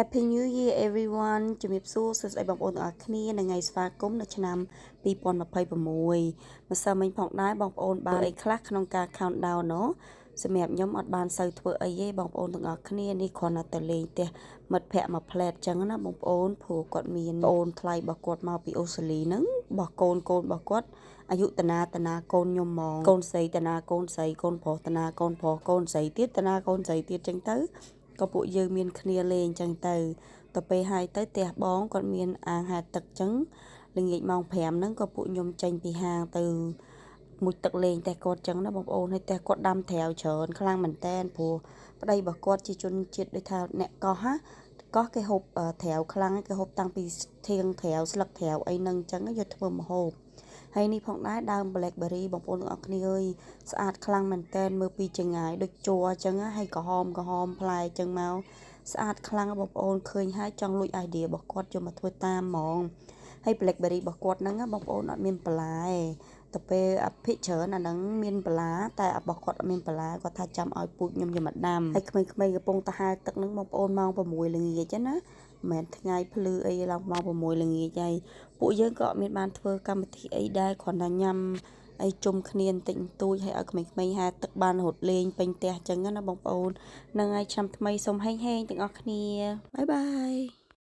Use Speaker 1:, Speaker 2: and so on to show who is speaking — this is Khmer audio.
Speaker 1: Happy New Year everyone ជំរាបសួរសួស្តីបងប្អូនទាំងអស់គ្នានៅថ្ងៃស្វាគមន៍នៅឆ្នាំ2026ម្សិលមិញផងដែរបងប្អូនបានអីខ្លះក្នុងការ countdown ណូសម្រាប់ខ្ញុំអត់បានសូវធ្វើអីទេបងប្អូនទាំងអស់គ្នានេះគ្រាន់តែទៅលេងផ្ទះមិត្តភ័ក្តិមួយផ្លែតចឹងណាបងប្អូនព្រោះគាត់មានប្អូនថ្លៃរបស់គាត់មកពីអូស្ត្រាលីហ្នឹងរបស់កូនរបស់គាត់អាយុតាណាកូនខ្ញុំហ្មងកូនស្រីតាណាកូនស្រីកូនប្រុសតាណាកូនប្រុសកូនស្រីទៀតតាណាកូនស្រីទៀតចឹងទៅក៏ពួកយើងមានគ្នាលេងចឹងទៅពេលហើយទៅផ្ទះបងគាត់មានអាងហែលទឹកចឹងល្ងាចម៉ោង5ហ្នឹងក៏ពួកខ្ញុំចេញពីហាងទៅមុជទឹកលេងតែគាត់ចឹងណាបងប្អូនហើយតែគាត់ដាំត្រាវច្រើនខ្លាំងមែនតែនព្រោះប្តីរបស់គាត់ជាជនជាតិដូចថាអ្នកកោះកោះគេហូបត្រាវខ្លាំងគេហូបតាំងពីធាងត្រាវស្លឹកត្រាវអីហ្នឹងចឹងយកធ្វើម្ហូបហើយនេះផងដែរដើម blackberry បងប្អូនទាំងអស់គ្នាអើយស្អាតខ្លាំងមែនតែនមើលពីចងាយដូចជ័រអញ្ចឹងហើយក្រហមផ្លែអញ្ចឹងមកស្អាតខ្លាំងបងប្អូនឃើញហើយចង់លួច idea របស់គាត់យកមកធ្វើតាមហ្មងហើយ blackberry របស់គាត់ហ្នឹងបងប្អូនអត់មានបន្លែតែពេលភិកច្រើនអាហ្នឹងមានបន្លាតែរបស់គាត់អត់មានបន្លែគាត់ថាចាំឲ្យពូជខ្ញុំយកមកដាំហើយក្មេងៗកំពុងទៅហែលទឹកហ្នឹងបងប្អូនម៉ោង6ល្ងាចណាមិនថ្ងៃភ្លឺអីឡើងម៉ោង6ល្ងាចហើយពួកយើងក៏អត់មានបានធ្វើកម្មវិធីអីដែរគ្រាន់តែញ៉ាំអីជុំគ្នាបន្តិចបន្តួចហើយឲ្យក្មេងៗហែលទឹកបានរហូតលេងពេញផ្ទះអញ្ចឹងណាបងប្អូនហ្នឹងហើយឆ្នាំថ្មីសូមហេងទាំងអស់គ្នាបាយបាយ